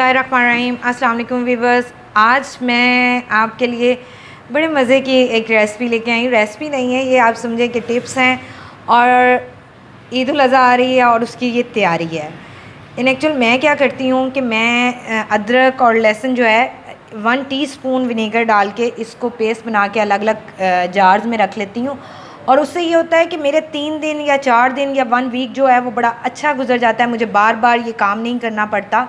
बिस्मिल्लाहिर्रहमानिर्रहीम। अस्सलाम वालेकुम व्यूअर्स। आज मैं आपके लिए बड़े मज़े की एक रेसिपी लेके आई हूँ। रेसिपी नहीं है ये, आप समझें कि टिप्स हैं। और ईद उल अज़हा आ रही है और उसकी ये तैयारी है। इन एक्चुअल मैं क्या करती हूँ कि मैं अदरक और लहसुन जो है 1 टीस्पून विनेगर डाल के इसको पेस्ट बना के अलग अलग जार्स में रख लेती हूँ। और उससे ये होता है कि मेरे 3 दिन या 4 दिन या 1 वीक जो है वो बड़ा अच्छा गुजर जाता है। मुझे बार बार ये काम नहीं करना पड़ता।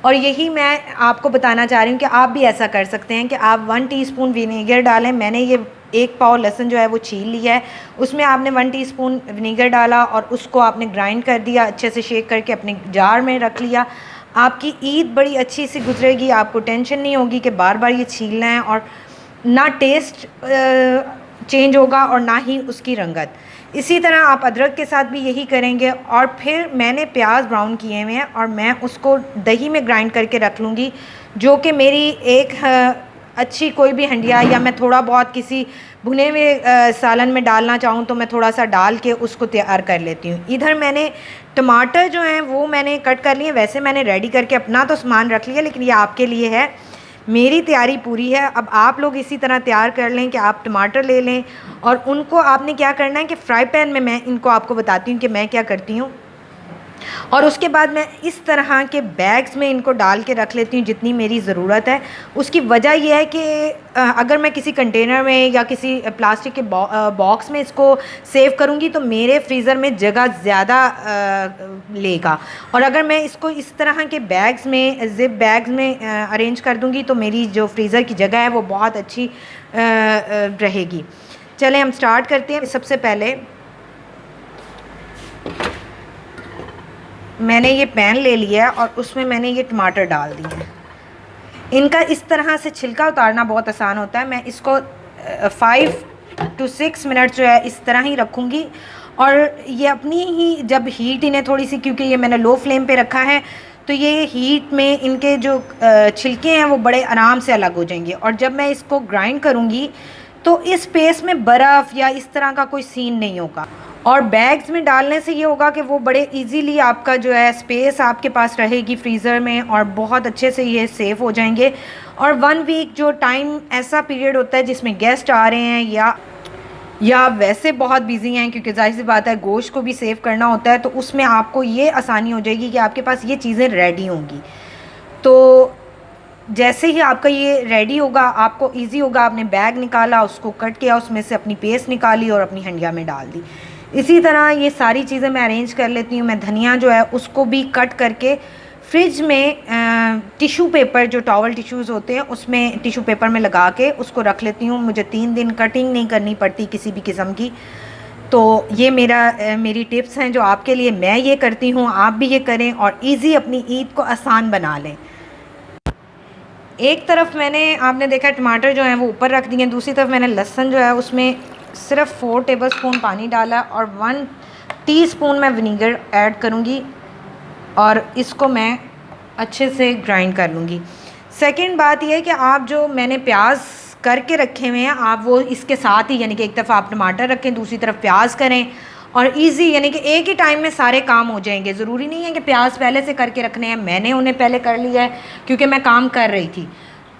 और यही मैं आपको बताना चाह रही हूँ कि आप भी ऐसा कर सकते हैं कि आप 1 टीस्पून विनेगर डालें। मैंने ये 1 पाव लहसुन जो है वो छील लिया है, उसमें आपने 1 टीस्पून विनेगर डाला और उसको आपने ग्राइंड कर दिया, अच्छे से शेक करके अपने जार में रख लिया। आपकी ईद बड़ी अच्छी सी गुजरेगी, आपको टेंशन नहीं होगी कि बार बार ये छीलना है। और ना टेस्ट चेंज होगा और ना ही उसकी रंगत। इसी तरह आप अदरक के साथ भी यही करेंगे। और फिर मैंने प्याज ब्राउन किए हुए हैं और मैं उसको दही में ग्राइंड करके रख लूँगी, जो कि मेरी एक अच्छी कोई भी हंडिया या मैं थोड़ा बहुत किसी भुने हुए सालन में डालना चाहूँ तो मैं थोड़ा सा डाल के उसको तैयार कर लेती हूँ। इधर मैंने टमाटर जो हैं वो मैंने कट कर लिए। वैसे मैंने रेडी करके अपना तो सामान रख लिया, लेकिन ये आपके लिए है। मेरी तैयारी पूरी है। अब आप लोग इसी तरह तैयार कर लें कि आप टमाटर ले लें और उनको आपने क्या करना है कि फ्राई पैन में, मैं इनको आपको बताती हूँ कि मैं क्या करती हूँ। और उसके बाद मैं इस तरह के बैग्स में इनको डाल के रख लेती हूँ जितनी मेरी ज़रूरत है। उसकी वजह यह है कि अगर मैं किसी कंटेनर में या किसी प्लास्टिक के बॉक्स में इसको सेव करूँगी तो मेरे फ्रीज़र में जगह ज़्यादा लेगा। और अगर मैं इसको इस तरह के बैग्स में, ज़िप बैग्स में अरेंज कर दूँगी तो मेरी जो फ्रीज़र की जगह है वो बहुत अच्छी रहेगी। चलें हम स्टार्ट करते हैं। सबसे पहले मैंने ये पैन ले लिया है और उसमें मैंने ये टमाटर डाल दिए हैं। इनका इस तरह से छिलका उतारना बहुत आसान होता है। मैं इसको 5 to 6 मिनट जो है इस तरह ही रखूँगी। और ये अपनी ही जब हीट इन्हें थोड़ी सी, क्योंकि ये मैंने लो फ्लेम पे रखा है, तो ये हीट में इनके जो छिलके हैं वो बड़े आराम से अलग हो जाएंगे। और जब मैं इसको ग्राइंड करूँगी तो इस पेस्ट में बर्फ़ या इस तरह का कोई सीन नहीं होगा। और बैग्स में डालने से ये होगा कि वो बड़े इजीली आपका जो है स्पेस आपके पास रहेगी फ्रीज़र में और बहुत अच्छे से ये सेफ़ हो जाएंगे। और 1 वीक जो टाइम ऐसा पीरियड होता है जिसमें गेस्ट आ रहे हैं या वैसे बहुत बिजी हैं, क्योंकि जाहिर सी बात है गोश्त को भी सेव करना होता है, तो उसमें आपको ये आसानी हो जाएगी कि आपके पास ये चीज़ें रेडी होंगी। तो जैसे ही आपका ये रेडी होगा आपको इजी होगा। आपने बैग निकाला, उसको कट किया, उसमें से अपनी पेस्ट निकाली और अपनी हंडिया में डाल दी। इसी तरह ये सारी चीज़ें मैं अरेंज कर लेती हूँ। मैं धनिया जो है उसको भी कट करके फ्रिज में टिशू पेपर, जो टॉवल टिश्यूज़ होते हैं, उसमें टिशू पेपर में लगा के उसको रख लेती हूँ। मुझे 3 दिन कटिंग नहीं करनी पड़ती किसी भी किस्म की। तो ये मेरी टिप्स हैं जो आपके लिए मैं ये करती हूँ, आप भी ये करें और ईज़ी अपनी ईद को आसान बना लें। एक तरफ मैंने, आपने देखा टमाटर जो है वो ऊपर रख दिए, दूसरी तरफ मैंने लहसुन जो है उसमें सिर्फ 4 टेबलस्पून पानी डाला और 1 टीस्पून मैं विनीगर ऐड करूँगी और इसको मैं अच्छे से ग्राइंड कर लूँगी। सेकंड बात यह है कि आप जो मैंने प्याज करके रखे हुए हैं आप वो इसके साथ ही, यानी कि एक तरफ आप टमाटर रखें, दूसरी तरफ प्याज करें और इजी, यानी कि एक ही टाइम में सारे काम हो जाएंगे। ज़रूरी नहीं है कि प्याज पहले से करके रखने हैं। मैंने उन्हें पहले कर लिया है क्योंकि मैं काम कर रही थी।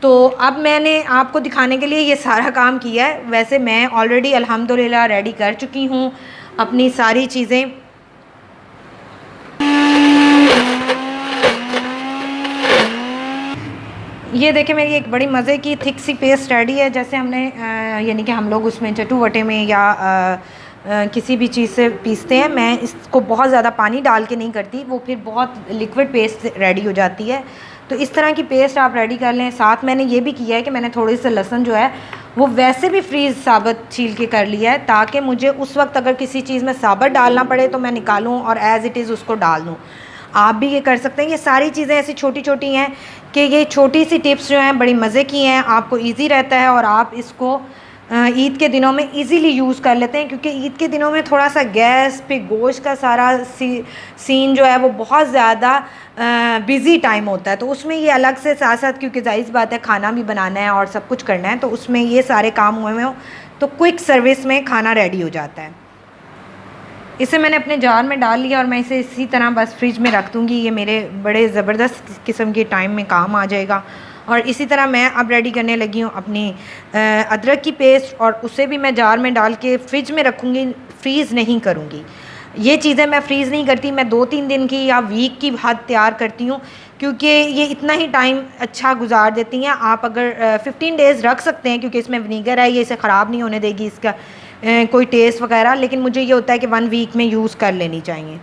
तो अब मैंने आपको दिखाने के लिए ये सारा काम किया है। वैसे मैं ऑलरेडी अल्हम्दुलिल्लाह रेडी कर चुकी हूँ अपनी सारी चीज़ें। ये देखें मेरी एक बड़ी मज़े की थिक सी पेस्ट रेडी है। जैसे हमने यानी कि हम लोग उसमें चटू वटे में या किसी भी चीज़ से पीसते हैं। मैं इसको बहुत ज़्यादा पानी डाल के नहीं करती, वो फिर बहुत लिक्विड पेस्ट रेडी हो जाती है। तो इस तरह की पेस्ट आप रेडी कर लें। साथ मैंने ये भी किया है कि मैंने थोड़ी सी लहसुन जो है वो वैसे भी फ्रीज़ साबुत छील के कर लिया है, ताकि मुझे उस वक्त अगर किसी चीज़ में साबुत डालना पड़े तो मैं निकालूँ और एज़ इट इज़ उसको डाल दूँ। आप भी ये कर सकते हैं। ये सारी चीज़ें ऐसी छोटी छोटी हैं कि ये छोटी सी टिप्स जो हैं बड़ी मज़े की हैं, आपको ईजी रहता है और आप इसको ईद के दिनों में इजीली यूज़ कर लेते हैं। क्योंकि ईद के दिनों में थोड़ा सा गैस पे गोश्त का सारा सीन जो है वो बहुत ज़्यादा बिज़ी टाइम होता है, तो उसमें ये अलग से साथ साथ, क्योंकि जाहिर सी बात है खाना भी बनाना है और सब कुछ करना है, तो उसमें ये सारे काम हुए हुए हो तो क्विक सर्विस में खाना रेडी हो जाता है। इसे मैंने अपने जार में डाल लिया और मैं इसे इसी तरह बस फ्रिज में रख दूँगी। ये मेरे बड़े ज़बरदस्त किस्म के टाइम में काम आ जाएगा। और इसी तरह मैं अब रेडी करने लगी हूँ अपनी अदरक की पेस्ट, और उसे भी मैं जार में डाल के फ्रिज में रखूँगी, फ्रीज़ नहीं करूँगी। ये चीज़ें मैं फ्रीज़ नहीं करती, मैं 2-3 दिन की या वीक की हद तैयार करती हूँ, क्योंकि ये इतना ही टाइम अच्छा गुजार देती हैं। आप अगर 15 डेज़ रख सकते हैं, क्योंकि इसमें विनीगर है, ये इसे ख़राब नहीं होने देगी इसका कोई टेस्ट वगैरह, लेकिन मुझे ये होता है कि 1 वीक में यूज़ कर लेनी चाहिए।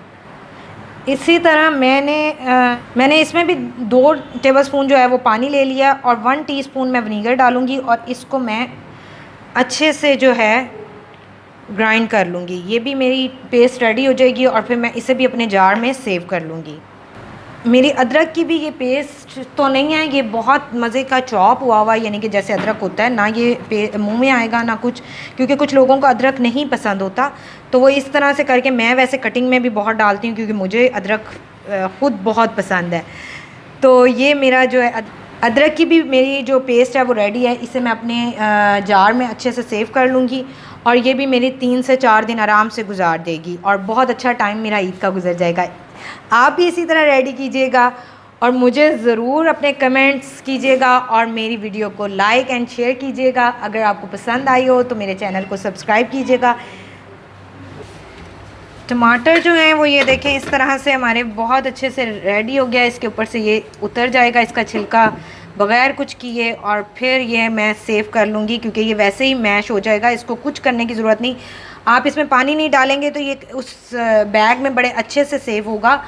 इसी तरह मैंने इसमें भी 2 टेबलस्पून जो है वो पानी ले लिया और 1 टीस्पून मैं विनीगर डालूँगी और इसको मैं अच्छे से जो है ग्राइंड कर लूँगी। ये भी मेरी पेस्ट रेडी हो जाएगी और फिर मैं इसे भी अपने जार में सेव कर लूँगी। मेरी अदरक की भी ये पेस्ट तो नहीं है, ये बहुत मज़े का चॉप हुआ हुआ, यानी कि जैसे अदरक होता है ना, ये मुंह में आएगा ना कुछ, क्योंकि कुछ लोगों को अदरक नहीं पसंद होता। तो वो इस तरह से करके, मैं वैसे कटिंग में भी बहुत डालती हूँ क्योंकि मुझे अदरक ख़ुद बहुत पसंद है। तो ये मेरा जो है अदरक की भी मेरी जो पेस्ट है वो रेडी है। इसे मैं अपने जार में अच्छे से सेव कर लूँगी और ये भी मेरी 3 से 4 दिन आराम से गुजार देगी और बहुत अच्छा टाइम मेरा ईद का गुजर जाएगा। आप भी इसी तरह रेडी कीजिएगा और मुझे ज़रूर अपने कमेंट्स कीजिएगा और मेरी वीडियो को लाइक एंड शेयर कीजिएगा। अगर आपको पसंद आई हो तो मेरे चैनल को सब्सक्राइब कीजिएगा। टमाटर जो हैं वो ये देखें इस तरह से हमारे बहुत अच्छे से रेडी हो गया। इसके ऊपर से ये उतर जाएगा, इसका छिलका बग़ैर कुछ किए, और फिर ये मैं सेव कर लूँगी क्योंकि ये वैसे ही मैश हो जाएगा। इसको कुछ करने की ज़रूरत नहीं, आप इसमें पानी नहीं डालेंगे तो ये उस बैग में बड़े अच्छे से सेव होगा।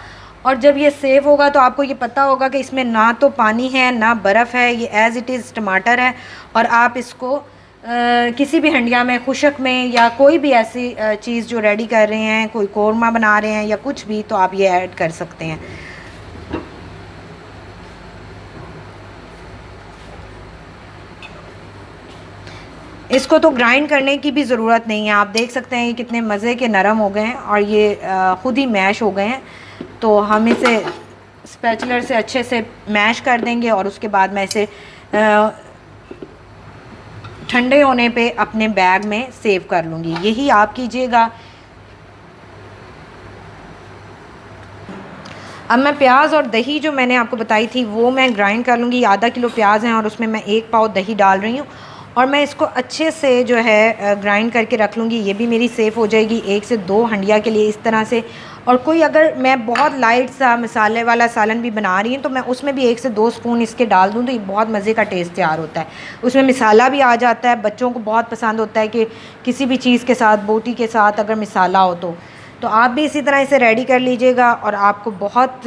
और जब ये सेव होगा तो आपको ये पता होगा कि इसमें ना तो पानी है ना बर्फ़ है, ये एज़ इट इज़ टमाटर है। और आप इसको किसी भी हंडिया में, खुशक में, या कोई भी ऐसी चीज़ जो रेडी कर रहे हैं, कोई कोरमा बना रहे हैं या कुछ भी, तो आप ये ऐड कर सकते हैं। इसको तो ग्राइंड करने की भी ज़रूरत नहीं है, आप देख सकते हैं ये कितने मज़े के नरम हो गए हैं और ये ख़ुद ही मैश हो गए हैं। तो हम इसे स्पैचुलर से अच्छे से मैश कर देंगे और उसके बाद मैं इसे ठंडे होने पे अपने बैग में सेव कर लूँगी। यही आप कीजिएगा। अब मैं प्याज और दही जो मैंने आपको बताई थी वो मैं ग्राइंड कर लूँगी। आधा किलो प्याज हैं और उसमें मैं 1 पाव दही डाल रही हूँ और मैं इसको अच्छे से जो है ग्राइंड करके रख लूँगी। ये भी मेरी सेफ़ हो जाएगी 1 से 2 हंडिया के लिए इस तरह से। और कोई अगर मैं बहुत लाइट सा मसाले वाला सालन भी बना रही हूँ तो मैं उसमें भी 1 से 2 स्पून इसके डाल दूँ तो ये बहुत मज़े का टेस्ट तैयार होता है। उसमें मिसाला भी आ जाता है, बच्चों को बहुत पसंद होता है कि किसी भी चीज़ के साथ, बोटी के साथ अगर मिसाला हो तो आप भी इसी तरह इसे रेडी कर लीजिएगा और आपको बहुत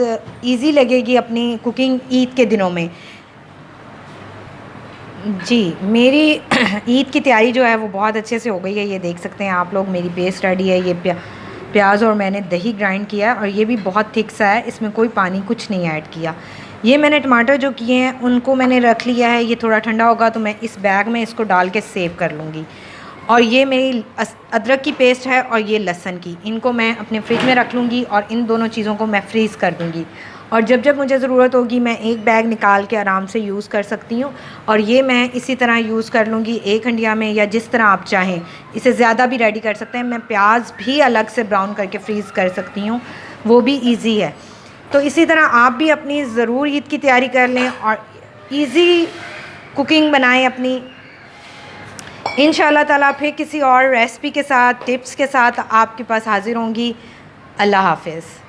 ईजी लगेगी अपनी कुकिंग ईद के दिनों में। जी, मेरी ईद की तैयारी जो है वो बहुत अच्छे से हो गई है। ये देख सकते हैं आप लोग, मेरी पेस्ट रेडी है। ये प्याज और मैंने दही ग्राइंड किया है और ये भी बहुत थिक सा है, इसमें कोई पानी कुछ नहीं ऐड किया। ये मैंने टमाटर जो किए हैं उनको मैंने रख लिया है। ये थोड़ा ठंडा होगा तो मैं इस बैग में इसको डाल के सेव कर लूँगी। और ये मेरी अदरक की पेस्ट है और ये लहसुन की, इनको मैं अपने फ्रिज में रख लूँगी और इन दोनों चीज़ों को मैं फ्रीज़ कर दूँगी। और जब जब मुझे ज़रूरत होगी मैं एक बैग निकाल के आराम से यूज़ कर सकती हूँ। और ये मैं इसी तरह यूज़ कर लूँगी 1 हंडिया में, या जिस तरह आप चाहें। इसे ज़्यादा भी रेडी कर सकते हैं। मैं प्याज भी अलग से ब्राउन करके फ्रीज़ कर सकती हूँ, वो भी ईज़ी है। तो इसी तरह आप भी अपनी ज़रूर ईद की तैयारी कर लें और ईज़ी कुकिंग बनाएँ अपनी। इंशाअल्लाह ताला फिर किसी और रेसिपी के साथ, टिप्स के साथ आपके पास हाज़िर होंगी। अल्लाह हाफ़िज़।